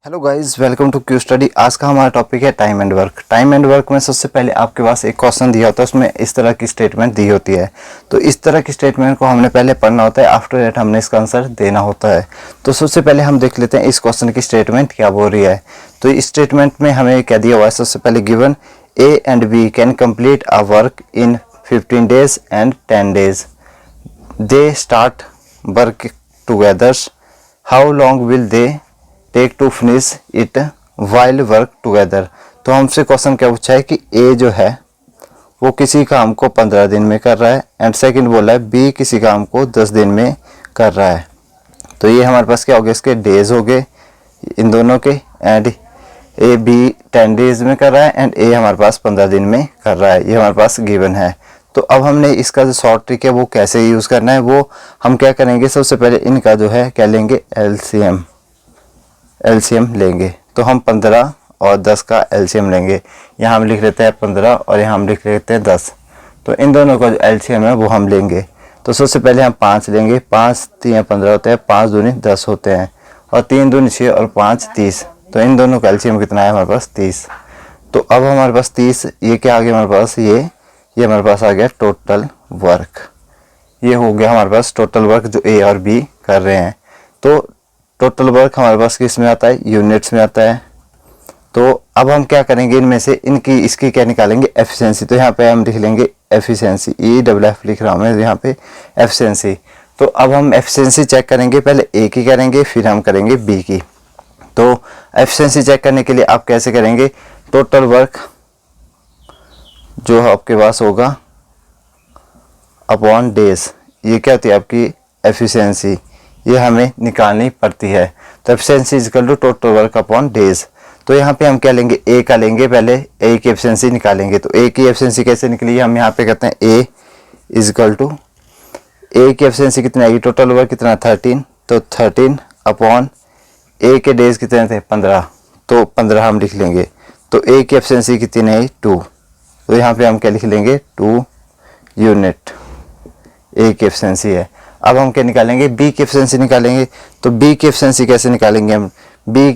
Hello guys, welcome to Q study. आज का हमारा टॉपिक है time and work. Time and work में सबसे पहले आपके पास एक क्वेश्चन दिया होता है, उसमें इस तरह की स्टेटमेंट दी होती है। तो इस तरह की स्टेटमेंट को हमने पहले पढ़ना होता है, आफ्टर दैट हमने इसका आंसर देना होता है। तो सबसे पहले हम देख लेते हैं इस क्वेश्चन की स्टेटमेंट क्या बोल रही है। तो इस स्टेटमेंट में हमें क्या दिया हुआ है, सबसे पहले given A and B can complete a work in 15 days and 10 days. They start work together. How long will they take to finish it while work together. तो हमसे क्वेश्चन क्या पूछा है कि ए जो है वो किसी काम को 15 दिन में कर रहा है, एंड सेकंड बोला है बी किसी काम को 10 दिन में कर रहा है। तो ये हमारे पास क्या हो गया, इसके डेज हो गए इन दोनों के, एंड ए बी 10 days में कर रहा है एंड ए हमारे पास 15 दिन में कर रहा है। ये हमारे पास गिवन है। तो अब हमने इसका जो शॉर्ट ट्रिक है वो कैसे यूज़ करना है, वो हम क्या करेंगे, सबसे पहले इनका जो है क्या लेंगे, एलसीएम लेंगे। तो हम 15 और 10 का एलसीएम लेंगे। यहाँ हम लिख लेते हैं 15 और यहाँ हम लिख लेते हैं 10। तो इन दोनों का जो एलसीएम है वो हम लेंगे। तो सबसे पहले हम 5 लेंगे। 5 3 15 होते हैं, 5 दूनी 10 होते हैं, और 3 दूनी 6 और 5 30। तो इन दोनों का एलसीएम कितना है हमारे पास, 30। तो अब हमारे पास 30, ये क्या आ गया हमारे पास, ये हमारे पास आ गया टोटल वर्क। ये हो गया हमारे पास टोटल वर्क जो ए और बी कर रहे हैं। तो टोटल वर्क हमारे पास किस में आता है, यूनिट्स में आता है। तो अब हम क्या करेंगे, इनमें से इसकी क्या निकालेंगे, एफिशिएंसी। तो यहाँ पे हम लिख लेंगे एफिशिएंसी, EFF लिख रहा हूँ मैं यहाँ पे, एफिशिएंसी। तो अब हम एफिशिएंसी चेक करेंगे, पहले ए की करेंगे फिर हम करेंगे बी की। तो एफिशिएंसी चेक करने के लिए आप कैसे करेंगे, टोटल वर्क जो आपके पास होगा अपॉन डेज, ये क्या होती है आपकी एफिशिएंसी, ये हमें निकालनी पड़ती है। तो efficiency is equal to total work upon days. तो यहाँ पे हम क्या लेंगे, ए का लेंगे, पहले ए की एफिशिएंसी निकालेंगे। तो ए की एफिशिएंसी कैसे निकली, हम यहाँ पे कहते हैं ए इज इक्वल टू, ए की एफिशिएंसी कितनी आएगी, टोटल वर्क कितना 13, तो 13 अपॉन ए के डेज कितने थे 15, तो 15 हम लिख लेंगे। तो ए की एफिशिएंसी कितनी है 2, तो यहाँ पे हम क्या लिख लेंगे 2 यूनिट ए की एफिशिएंसी है। अब हम क्या निकालेंगे, बी की एफिशिएंसी निकालेंगे। तो बी की एफिशिएंसी कैसे निकालेंगे हम, बी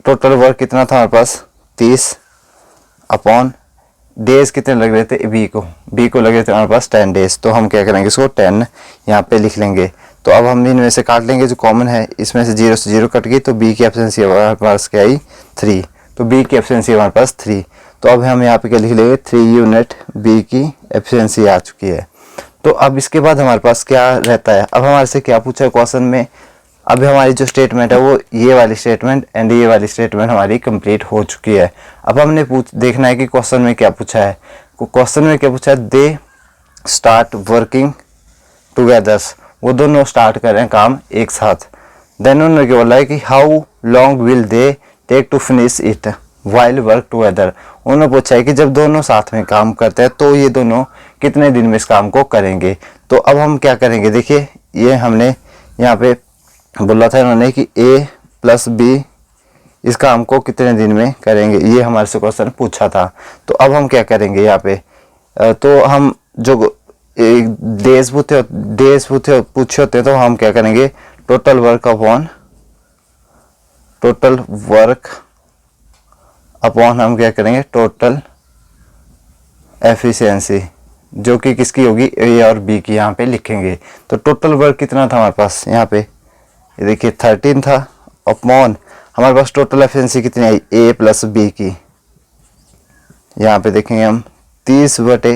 टोटल वर्क कितना था हमारे पास 30 अपॉन डेज कितने लग रहे थे बी को लग रहे थे हमारे पास 10 days। तो हम क्या करेंगे, इसको 10 यहाँ पे लिख लेंगे। तो अब हम इनमें से काट लेंगे, जो कॉमन है इसमें से 0 से 0 कट गई, तो बी की एफिशिएंसी हमारे पास क्या आई 3। तो बी की एफिशिएंसी हमारे पास 3। तो अब हम यहाँ पे क्या लिख लेंगे, 3 यूनिट बी की एफिशिएंसी आ चुकी है। तो अब इसके बाद हमारे पास क्या रहता है, अब हमारे से क्या पूछा है क्वेश्चन में, अब हमारी जो स्टेटमेंट है वो ये वाली स्टेटमेंट एंड ये वाली स्टेटमेंट हमारी कंप्लीट हो चुकी है। अब हमने देखना है कि क्वेश्चन में क्या पूछा है। क्वेश्चन में क्या पूछा है, दे स्टार्ट वर्किंग टुगेदर, वो दोनों स्टार्ट कर रहे हैं काम एक साथ। देन उन्होंने क्या बोला है कि how long will they take to finish it while work together. उन्होंने पूछा है कि जब दोनों साथ में काम करते हैं तो ये दोनों कितने दिन में इस काम को करेंगे। तो अब हम क्या करेंगे, देखिए ये हमने यहाँ पे बोला था इन्होंने कि ए प्लस बी इस काम को कितने दिन में करेंगे, ये हमारे से क्वेश्चन पूछा था। तो अब हम क्या करेंगे यहाँ पे, तो हम जो डेज पूछे होते हैं, तो हम क्या करेंगे, टोटल वर्क अपॉन हम क्या करेंगे, टोटल एफिशिएंसी, जो कि किसकी होगी, ए और बी की यहाँ पे लिखेंगे। तो टोटल वर्क कितना था हमारे पास, यहाँ पे ये देखिए 13 था, अपॉन हमारे पास टोटल एफिशिएंसी कितनी आई ए प्लस बी की, यहाँ पे देखेंगे हम 30 बटे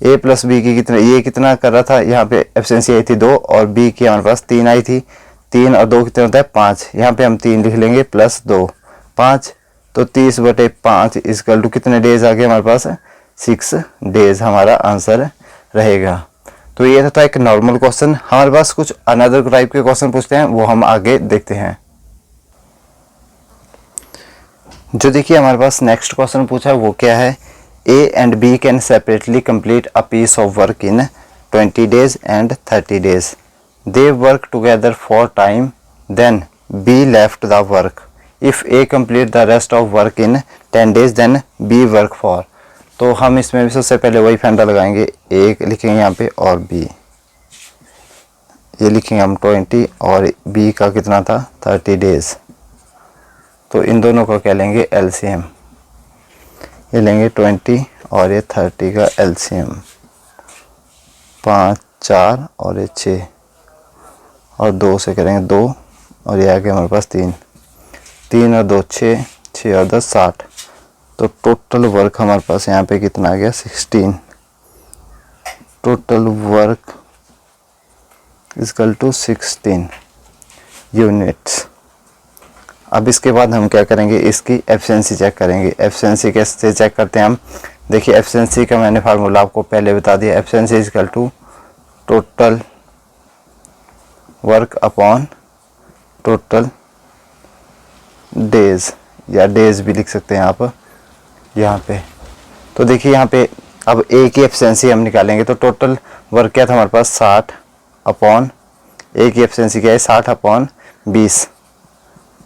ए प्लस बी की कितना, ये कितना कर रहा था, यहाँ पे एफिशिएंसी आई थी 2 और बी की हमारे पास 3 आई थी। 3 और 2 कितने होता है 5, यहाँ पे हम 3 लिख लेंगे प्लस 2 5। तो 30 बटे 5 इक्वल टू कितने डेज आ गए हमारे पास, 6 days हमारा आंसर रहेगा। तो ये था एक नॉर्मल क्वेश्चन। हमारे पास कुछ अनदर टाइप के क्वेश्चन पूछते हैं, वो हम आगे देखते हैं। जो देखिए हमारे पास नेक्स्ट क्वेश्चन पूछा है वो क्या है, A and B can separately complete a piece of work in 20 days and 30 days. They work together for time, then B left the work. If A complete the rest of work in 10 days, then B work for. तो हम इसमें भी सबसे पहले वही फंडा लगाएंगे, ए लिखेंगे यहाँ पे और बी, ये लिखेंगे हम 20 और बी का कितना था 30 days। तो इन दोनों को क्या लेंगे एलसीएम, ये लेंगे 20 और ये 30 का एलसीएम, 5 4 और ये 6 और 2 से करेंगे 2 और ये आ गया हमारे पास 3, 3 और 2 6, 6 और 10 60। तो टोटल वर्क हमारे पास यहाँ पे कितना आ गया 16। Total work equal to 16 units. अब इसके बाद हम क्या करेंगे, इसकी एफिशिएंसी चेक करेंगे। एफिशिएंसी कैसे चेक करते हैं हम, देखिए एफिशिएंसी का मैंने फार्मूला आपको पहले बता दिया। Efficiency equal to total work upon total days, या डेज भी लिख सकते हैं आप यहाँ पे। तो देखिए यहाँ पे अब ए की एफिशिएंसी हम निकालेंगे, तो टोटल वर्क क्या था हमारे पास 60 अपॉन ए की एफिशिएंसी क्या है 60 अपॉन 20,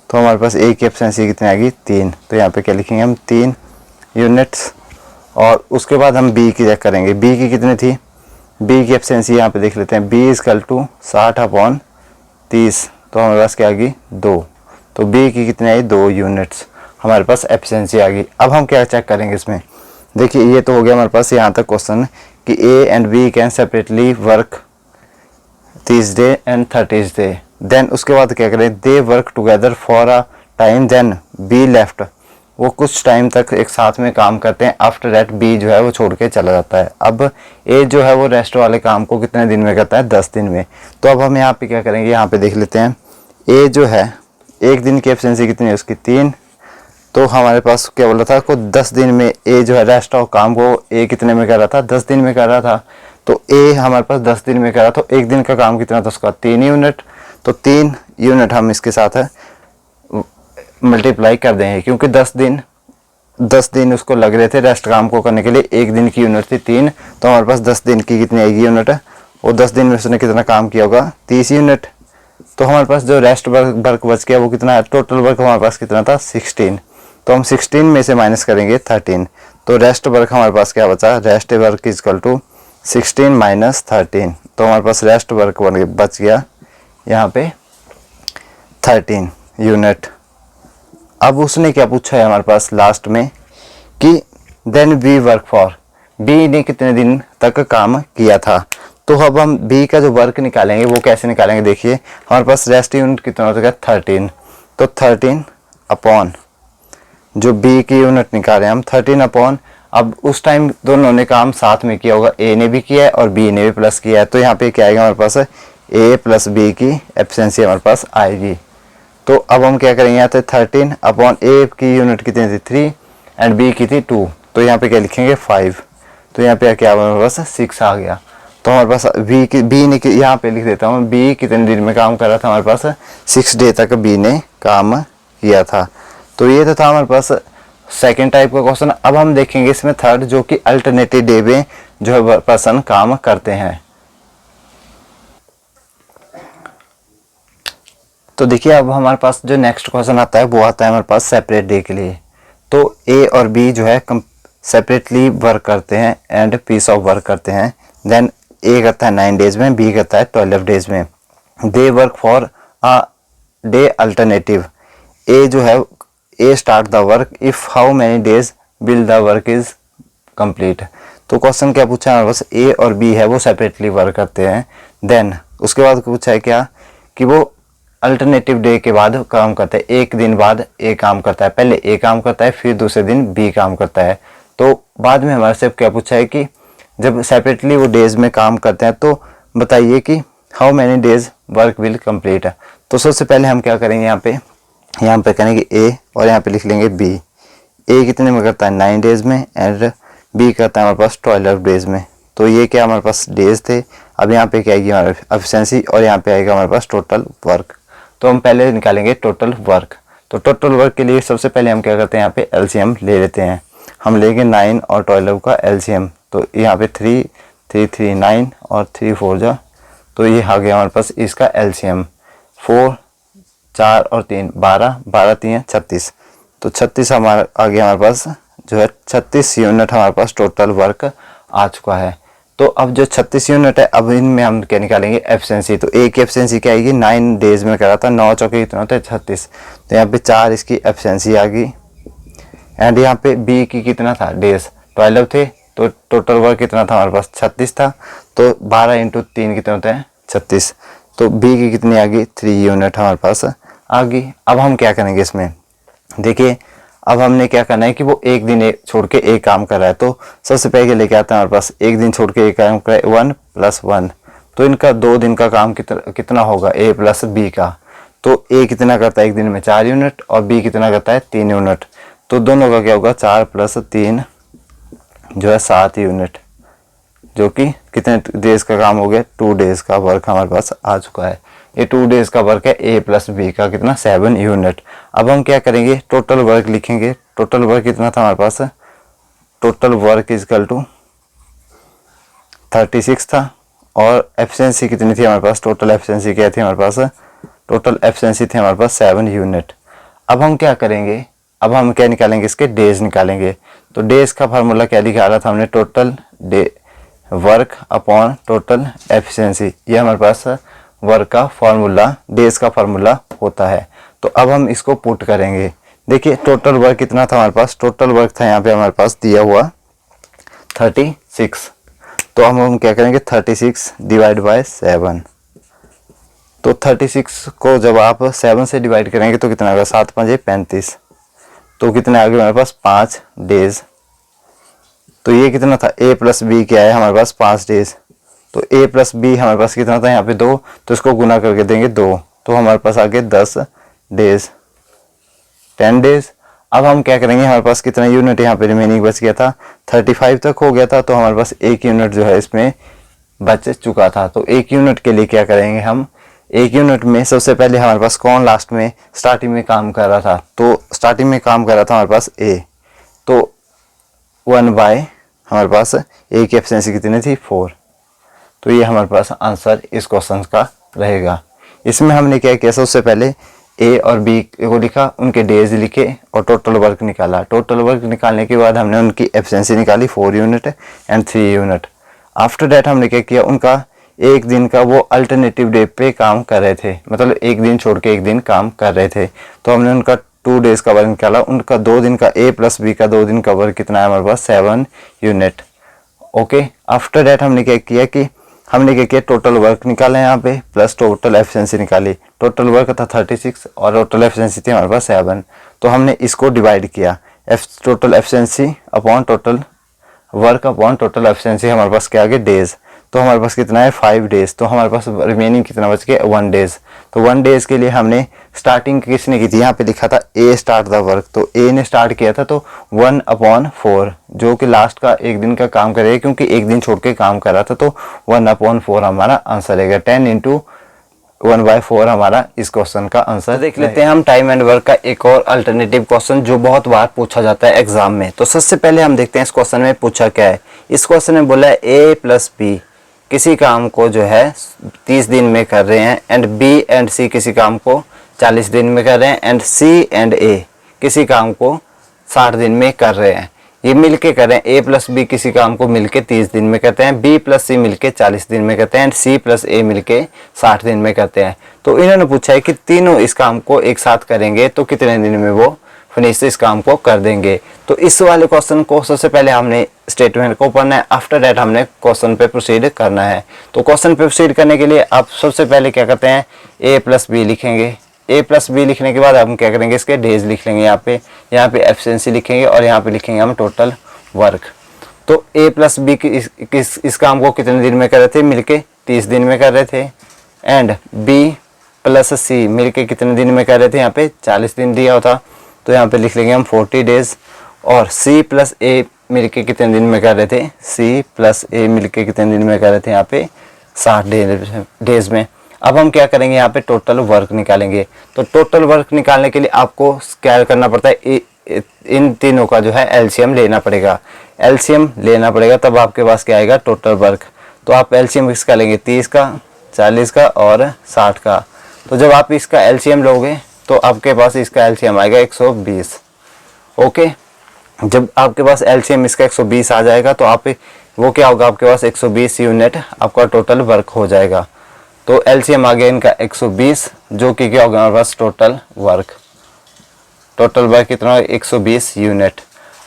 तो हमारे पास ए की एफिशिएंसी कितनी आ गई 3। तो यहाँ पे क्या लिखेंगे हम 3 यूनिट्स। और उसके बाद हम बी की चेक करेंगे, बी की कितनी थी, बी की एफिशिएंसी यहाँ पे देख लेते हैं, बी इक्वल टू 60 अपॉन 30, तो हमारे पास क्या आ गई 2। तो बी की कितनी आई 2 यूनिट्स, हमारे पास एफिशिएंसी आ गई। अब हम क्या चेक करेंगे इसमें, देखिए ये तो हो गया हमारे पास यहाँ तक क्वेश्चन कि A and B can separately work 30 day and 30 day. Then उसके बाद क्या करें, they work together for a time, then B left, वो कुछ टाइम तक एक साथ में काम करते हैं। आफ्टर दैट बी जो है वो छोड़ के चला जाता है। अब ए जो है वो रेस्ट वाले काम को कितने दिन में करता है 10 दिन में। तो अब हम यहाँ पे क्या करेंगे, यहाँ पे देख लेते हैं ए जो है एक दिन की एफिशिएंसी कितनी है उसकी 3। तो हमारे पास क्या बोला था को 10 दिन में ए जो है रेस्ट ऑफ काम को ए कितने में कर रहा था 10 दिन में कर रहा था। तो ए हमारे पास 10 दिन में कर रहा था, तो एक दिन का काम कितना था उसका 3 यूनिट। तो 3 यूनिट हम इसके साथ मल्टीप्लाई कर देंगे, क्योंकि 10 दिन उसको लग रहे थे रेस्ट काम को करने के लिए, एक दिन की यूनिट थी 3। तो हमारे पास 10 दिन की कितनी आएगी यूनिट, और 10 दिन में उसने कितना काम किया होगा 30 यूनिट। तो हमारे पास जो रेस्ट वर्क बच गया वो कितना है, टोटल वर्क हमारे पास कितना था 16। तो हम 16 में से माइनस करेंगे 13, तो रेस्ट वर्क हमारे पास क्या बचा, rest work is equal to 16 minus 13। तो हमारे पास रेस्ट वर्क बच गया यहाँ पे 13 यूनिट। अब उसने क्या पूछा है हमारे पास लास्ट में कि then B work for, B ने कितने दिन तक काम किया था। तो अब हम बी का जो वर्क निकालेंगे वो कैसे निकालेंगे, देखिए हमारे पास रेस्ट यूनिट कितना हो गया 13। तो 13 अपॉन जो बी की यूनिट निकाल रहे हैं हम 13 अपॉन, अब उस टाइम दोनों ने काम साथ में किया होगा, ए ने भी किया है और बी ने भी प्लस किया है। तो यहाँ पे क्या आएगा हमारे पास ए प्लस बी की एफिशिएंसी हमारे पास आएगी। तो अब हम क्या करेंगे, यहाँ पे 13 अपॉन ए की यूनिट कितनी थी 3 एंड बी की थी 2, तो यहाँ पे क्या लिखेंगे 5। तो यहाँ पे क्या हमारे पास 6 आ गया। तो हमारे पास बी ने यहाँ पे लिख देता हूँ, बी कितने दिन में काम कर रहा था, हमारे पास 6 डे तक बी ने काम किया था। तो ये तो था हमारे पास सेकेंड टाइप का क्वेश्चन। अब हम देखेंगे इसमें थर्ड, जो कि अल्टरनेटिव डे में जो है पर्सन काम करते हैं। तो देखिए अब हमारे पास जो नेक्स्ट क्वेश्चन आता है वो आता है हमारे पास सेपरेट डे के लिए। तो ए और बी जो है सेपरेटली वर्क करते हैं एंड पीस ऑफ वर्क करते हैं। देन ए करता है 9 डेज में, बी करता है 12 डेज में। They work for a day alternative, A जो है A start the work if how many days will the work is complete. तो क्वेश्चन क्या पूछा है, बस ए और बी है वो सेपरेटली वर्क करते हैं। देन उसके बाद पूछा है क्या कि वो अल्टरनेटिव डे के बाद काम करते हैं, एक दिन बाद ए काम करता है, पहले ए काम करता है फिर दूसरे दिन बी काम करता है। तो बाद में हमारे से क्या पूछा है कि जब सेपरेटली वो डेज में काम करते हैं तो बताइए कि how many days work will complete. तो सबसे पहले हम क्या करेंगे, यहाँ पे करेंगे ए और यहाँ पे लिख लेंगे बी। ए कितने में करता है 9 डेज में एंड बी करता है हमारे पास 12 डेज में। तो ये क्या हमारे पास डेज थे। अब यहाँ पे क्या आएगी हमारे एफिशिएंसी और यहाँ पे आएगा हमारे पास टोटल वर्क। तो हम पहले निकालेंगे टोटल वर्क। तो टोटल वर्क के लिए सबसे पहले हम क्या करते हैं, यहाँ पे एलसीएम ले लेते हैं। हम लेंगे 9 और 12 का एलसीएम। तो यहाँ पे 3 3 3 9 और 3 4 जा, तो ये आ गया हमारे पास इसका एलसीएम। 4 4 और 3 12 12 3 36, तो 36 हमारा आ गया हमारे पास जो है 36 यूनिट हमारे पास टोटल वर्क आ चुका है। तो अब जो 36 यूनिट है, अब इनमें हम क्या निकालेंगे एफिशिएंसी। तो ए की एफिशिएंसी क्या आएगी, 9 डेज में करा था, 9 चौके कितना होता है 36, तो यहाँ पे 4 इसकी एफिशिएंसी आ गई। एंड यहाँ पे बी की कितना था डेज 12 थे, तो टोटल वर्क कितना था हमारे पास 36 था, तो 12 इंटू 3 कितने होते हैं 36, तो बी की कितनी आ गई 3 यूनिट हमारे पास आ गई। अब हम क्या करेंगे इसमें, देखिए अब हमने क्या करना है कि वो एक दिन छोड़ के एक काम कर रहा है, तो सबसे पहले लेके आते हैं हमारे पास एक दिन छोड़ के एक काम कर रहा है 1 + 1, तो इनका 2 दिन का काम कितना होगा ए प्लस बी का, तो ए कितना करता है एक दिन में 4 यूनिट और बी कितना करता है 3 यूनिट, तो दोनों का क्या होगा 4 + 3 जो है 7 यूनिट, जो कि कितने डेज का काम हो गया 2 डेज का वर्क हमारे पास आ चुका है। ये 2 डेज का वर्क है ए प्लस बी का कितना 7 यूनिट। अब हम क्या करेंगे टोटल वर्क लिखेंगे, टोटल वर्क कितना था हमारे पास, टोटल वर्क इजकल टू 36 था, और एफिशिएंसी कितनी थी हमारे पास, टोटल एफिशिएंसी क्या थी हमारे पास, टोटल एफिशिएंसी थी हमारे पास 7 यूनिट। अब हम क्या करेंगे, अब हम क्या निकालेंगे इसके डेज निकालेंगे, तो डेज का फार्मूला क्या निकाला था हमने, total day work upon total efficiency, ये हमारे पास वर्क का फार्मूला डेज का फार्मूला होता है। तो अब हम इसको पुट करेंगे, देखिए टोटल वर्क कितना था हमारे पास, टोटल वर्क था यहाँ पे हमारे पास दिया हुआ 36, तो हम क्या करेंगे 36 डिवाइड बाय 7, तो 36 को जब आप 7 से डिवाइड करेंगे तो कितना होगा 7 × 5 = 35, तो कितने आ गए हमारे पास 5 डेज। तो ये कितना था ए प्लस बी क्या है हमारे पास 5 डेज, तो ए प्लस बी हमारे पास कितना था यहाँ पे 2, तो इसको गुना करके देंगे 2, तो हमारे पास आ गए 10 डेज 10 डेज। अब हम क्या करेंगे, हमारे पास कितना यूनिट यहाँ पे रिमेनिंग बच गया था 35 तक हो गया था, तो हमारे पास 1 यूनिट जो है इसमें बच चुका था। तो 1 यूनिट के लिए क्या करेंगे हम, 1 यूनिट में सबसे पहले हमारे पास कौन लास्ट में स्टार्टिंग में काम कर रहा था, तो स्टार्टिंग में काम कर रहा था हमारे पास ए, तो 1/, हमारे पास ए की एफिशिएंसी कितनी थी 4, तो ये हमारे पास आंसर इस क्वेश्चन का रहेगा। इसमें हमने क्या किया, सबसे पहले ए और बी को लिखा, उनके डेज लिखे और टोटल वर्क निकाला। टोटल वर्क निकालने के बाद हमने उनकी एफिशिएंसी निकाली 4 unit and 3 unit. After that हमने क्या किया, उनका एक दिन का वो अल्टरनेटिव डे पे काम कर रहे थे, मतलब एक दिन छोड़ के एक दिन काम कर रहे थे, तो हमने उनका 2 डेज का वर्क निकाला। उनका 2 दिन का ए प्लस बी का 2 दिन का वर्क कितना है हमारे पास 7 यूनिट। ओके, आफ्टर दैट हमने क्या किया कि हमने क्या किया टोटल वर्क निकाला यहाँ पे प्लस टोटल एफिशिएंसी निकाली। टोटल वर्क था 36 और टोटल एफिशिएंसी थी हमारे पास 7, तो हमने इसको डिवाइड किया, total efficiency upon total work upon total efficiency हमारे पास क्या आ गया डेज, तो हमारे पास कितना है 5 डेज, तो हमारे पास रिमेनिंग कितना बच गया 1 डेज। तो 1 डेज के लिए हमने स्टार्टिंग किसने की थी, यहाँ पे लिखा था ए स्टार्ट द वर्क, तो ए ने स्टार्ट किया था, तो 1/4 जो कि लास्ट का एक दिन का काम करेगा, क्योंकि एक दिन छोड़ के काम कर रहा था, तो 1/4 हमारा आंसर रहेगा। 10 × 1/4 हमारा इस क्वेश्चन का आंसर। देख लेते हैं हम टाइम एंड वर्क का एक और अल्टरनेटिव क्वेश्चन जो बहुत बार पूछा जाता है एग्जाम में। तो सबसे पहले हम देखते हैं इस क्वेश्चन में पूछा क्या है। इस क्वेश्चन में बोला है ए प्लस बी किसी काम को जो है 30 दिन में कर रहे हैं, एंड बी एंड सी किसी काम को 40 दिन में कर रहे हैं, एंड सी एंड ए किसी काम को 60 दिन में कर रहे हैं। ये मिलके कर रहे हैं, ए प्लस बी किसी काम को मिलके 30 दिन में करते हैं, बी प्लस सी मिलके 40 दिन में करते हैं, एंड सी प्लस ए मिलके 60 दिन में करते हैं। तो इन्होंने पूछा है कि तीनों इस काम को एक साथ करेंगे तो कितने दिन में वो फिनिश इस काम को कर देंगे। तो इस वाले क्वेश्चन को सबसे पहले हमने स्टेटमेंट को पढ़ना है, आफ्टर दैट हमने क्वेश्चन पे प्रोसीड करना है। तो क्वेश्चन पे प्रोसीड करने के लिए आप सबसे पहले क्या करते हैं, ए प्लस बी लिखेंगे। ए प्लस बी लिखने के बाद हम क्या करेंगे, इसके डेज लिख लेंगे, यहाँ पे एफिशिएंसी लिखेंगे और यहाँ पे लिखेंगे हम टोटल वर्क। तो ए प्लस बी इस काम को कितने दिन में कर रहे थे, मिलके 30 दिन में कर रहे थे, एंड बी प्लस सी मिलके कितने दिन में कर रहे थे, यहाँ पे 40 दिन दिया होता, तो यहाँ पे लिख लेंगे हम 40 डेज। और सी प्लस ए मिलके कितने दिन में कर रहे थे, सी प्लस ए मिलके कितने दिन में कर रहे थे, यहाँ पे 60 डेज में। अब हम क्या करेंगे, यहाँ पे टोटल वर्क निकालेंगे। तो टोटल वर्क निकालने के लिए आपको क्या करना पड़ता है, इन तीनों का जो है एलसीएम लेना पड़ेगा। एलसीएम लेना पड़ेगा तब आपके पास क्या आएगा टोटल वर्क। तो आप एलसीएम किसका लेंगे, 30 का, 40 का और 60 का। तो जब आप इसका एलसीएम लोगे तो आपके पास इसका एलसीएम आएगा 120। ओके, जब आपके पास एलसीएम इसका 120 आ जाएगा तो आप वो क्या होगा आपके पास 120 यूनिट आपका टोटल वर्क हो जाएगा। तो एलसीएम आ गया इनका 120, जो कि क्या होगा हमारे पास टोटल वर्क कितना है 120 यूनिट।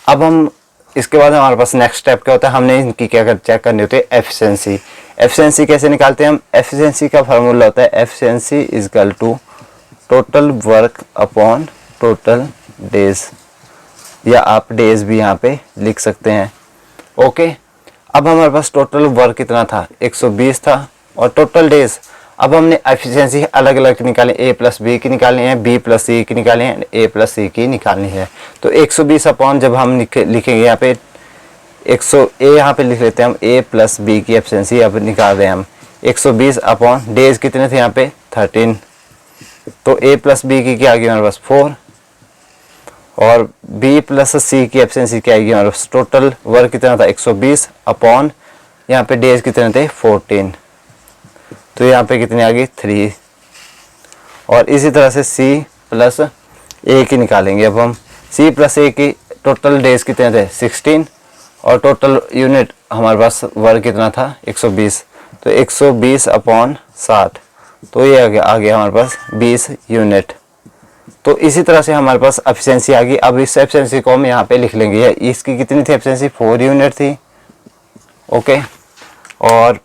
अब हम इसके बाद हमारे पास नेक्स्ट स्टेप क्या होता है, हमने इनकी क्या चेक करनी होती है एफिशिएंसी। एफिशिएंसी कैसे निकालते हैं हम, एफिशिएंसी का फार्मूला होता है efficiency is equal to total work upon total days, या आप डेज भी यहाँ पे लिख सकते हैं। ओके, अब हमारे पास टोटल वर्क कितना था 120 था, और टोटल डेज अब हमने एफिशिएंसी अलग अलग निकाली, ए प्लस बी की निकालनी है, बी प्लस सी की निकालनी है, ए प्लस सी की निकालनी है। तो 120 अपॉन जब हम लिखेंगे यहाँ पे 100 ए यहाँ पे लिख लेते हैं हम, ए प्लस बी की एफिशिएंसी अब निकाल रहे हैं हम। 120 अपॉन डेज कितने थे यहाँ पे 13, तो ए प्लस बी की क्या आएगी हमारे पास 4, और बी प्लस सी की एफिशिएंसी क्या आएगी हमारे पास, टोटल वर्क कितना था 120 अपॉन यहाँ पे डेज कितने थे 14, तो यहाँ पे कितनी आ गई 3। और इसी तरह से सी प्लस ए की निकालेंगे अब हम। सी प्लस ए की टोटल डेज कितने थे 16, और टोटल यूनिट हमारे पास वर्क कितना था 120, तो 120 अपॉन 60, तो ये आ गया हमारे पास 20 यूनिट। तो इसी तरह से हमारे पास एफिशिएंसी आ गई। अब इस एफिशिएंसी को हम यहाँ पे लिख लेंगे, इसकी कितनी थी एफिशिएंसी 4 यूनिट थी। ओके, और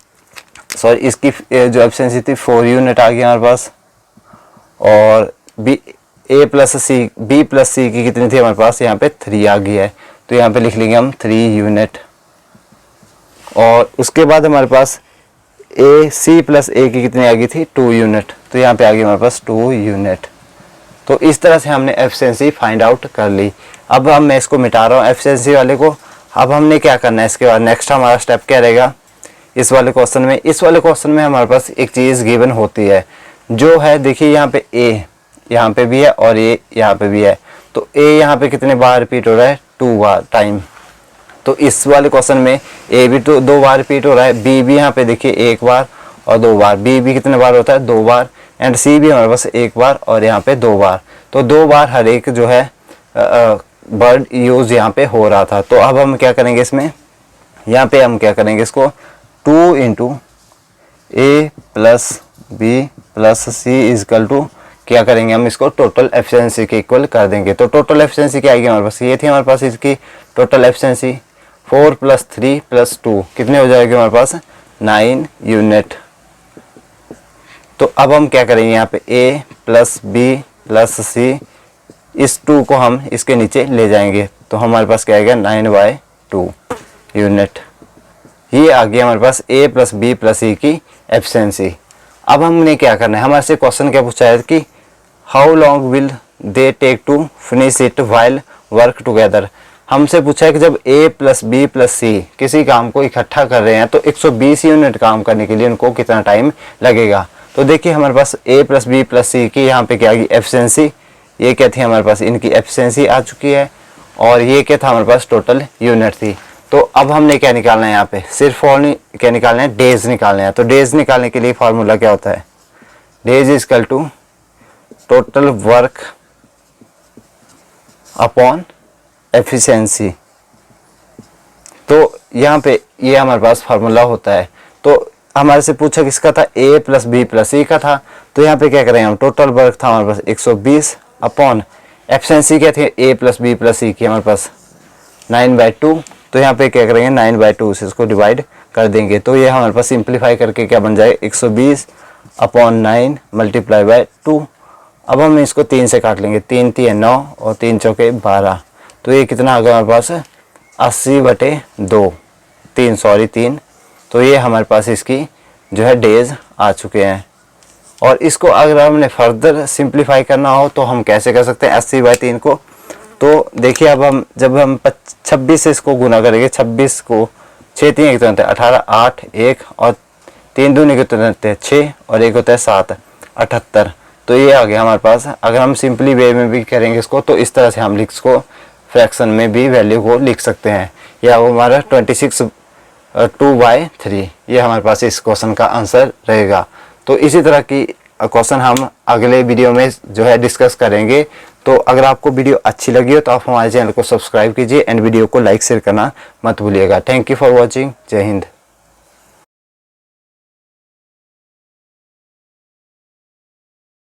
सॉरी इसकी जो एफिशिएंसी थी 4 यूनिट आ गई हमारे पास, और ए प्लस सी बी प्लस सी की कितनी थी हमारे पास यहाँ पे 3 आ गई है, तो यहाँ पे लिख लेंगे हम 3 यूनिट। और उसके बाद हमारे पास ए सी प्लस ए की कितनी आ गई थी 2 यूनिट, तो यहाँ पे आ गई हमारे पास 2 यूनिट। तो इस तरह से हमने एफिशिएंसी फाइंड आउट कर ली। अब मैं इसको मिटा रहा हूँ एफिशिएंसी वाले को। अब हमने क्या करना है, इसके बाद नेक्स्ट हमारा स्टेप क्या रहेगा इस वाले क्वेश्चन में। इस वाले क्वेश्चन में हमारे पास एक चीज़ गिवन होती है, जो है देखिए यहाँ पे ए यहाँ पे भी है और ए यहाँ पे भी है, तो ए यहाँ पे कितने बार रिपीट हो रहा है 2 बार टाइम। तो इस वाले क्वेश्चन में ए भी तो 2 बार रिपीट हो रहा है, बी भी यहाँ पे देखिए 1 बार और 2 बार, बी भी कितने बार होता है 2 बार, एंड सी भी हमारे पास 1 बार और यहाँ पे 2 बार। तो 2 बार हर एक जो है वर्ड यूज यहाँ पे हो रहा था। तो अब हम क्या करेंगे इसमें, यहाँ पे हम क्या करेंगे इसको 2 into A plus B plus C is equal to क्या करेंगे हम इसको टोटल एफिशिएंसी के इक्वल कर देंगे। तो टोटल एफिशिएंसी क्या आएगी हमारे पास, ये थी हमारे पास इसकी टोटल एफिशिएंसी 4 + 3 + 2 कितने हो जाएगी हमारे पास 9 यूनिट। तो अब हम क्या करेंगे यहाँ पे ए प्लस बी प्लस सी, इस 2 को हम इसके नीचे ले जाएंगे, तो हमारे पास क्या आएगा 9/2 यूनिट। ये आ गया हमारे पास ए प्लस बी प्लस सी की एफिशिएंसी। अब हमने क्या करना है, हमारे से क्वेश्चन क्या पूछा है कि how long will they take to finish it while work together. हमसे पूछा है कि जब A plus B plus C किसी काम को इकट्ठा कर रहे हैं तो 120 यूनिट काम करने के लिए उनको कितना टाइम लगेगा। तो देखिए हमारे पास ए प्लस बी प्लस सी की यहाँ पे क्या आ गई एफिशिएंसी, ये क्या थी हमारे पास इनकी एफिशिएंसी आ चुकी है, और ये क्या था हमारे पास टोटल यूनिट थी। तो अब हमने क्या निकालना है यहाँ पे, सिर्फ और क्या निकालना है डेज निकालना है। तो डेज निकालने के लिए फार्मूला क्या होता है, days is equal to total work upon efficiency. तो यहाँ पे ये हमारे पास फार्मूला होता है। तो हमारे से पूछा किसका था, ए प्लस बी प्लस सी का था। तो यहाँ पे क्या करेंगे हम, टोटल वर्क था हमारे पास 120 अपॉन एफिशिएंसी क्या थी ए प्लस बी प्लस सी की हमारे पास 9/2। तो यहाँ पे क्या करेंगे 9/2 से इसको डिवाइड कर देंगे, तो ये हमारे पास सिंप्लीफाई करके क्या बन जाए 120 अपॉन 9 × 2। अब हम इसको 3 से काट लेंगे, 3 × 3 = 9 और 3 × 4 = 12। तो ये कितना आ गया हमारे पास 80/2 3। तो ये हमारे पास इसकी जो है डेज आ चुके हैं। और इसको अगर हमने फर्दर सिंप्लीफाई करना हो तो हम कैसे कर सकते हैं 80/3 को। तो देखिए अब हम जब हम 26 से इसको गुना करेंगे, 26 को 6 × 3 कितने होते हैं 18, 8 1 और 3 दूनी कितने होते हैं 6 और 1 होता है 7 78। तो ये आ गया हमारे पास। अगर हम सिंपली वे में भी करेंगे इसको तो इस तरह से हम इसको फ्रैक्शन में भी वैल्यू को लिख सकते हैं, या वो हमारा 26 2/3 ये हमारे पास इस क्वेश्चन का आंसर रहेगा। तो इसी तरह की क्वेश्चन हम अगले वीडियो में जो है डिस्कस करेंगे। तो अगर आपको वीडियो अच्छी लगी हो तो आप हमारे चैनल को सब्सक्राइब कीजिए एंड वीडियो को लाइक शेयर करना मत भूलिएगा। Thank you for watching. जय हिंद।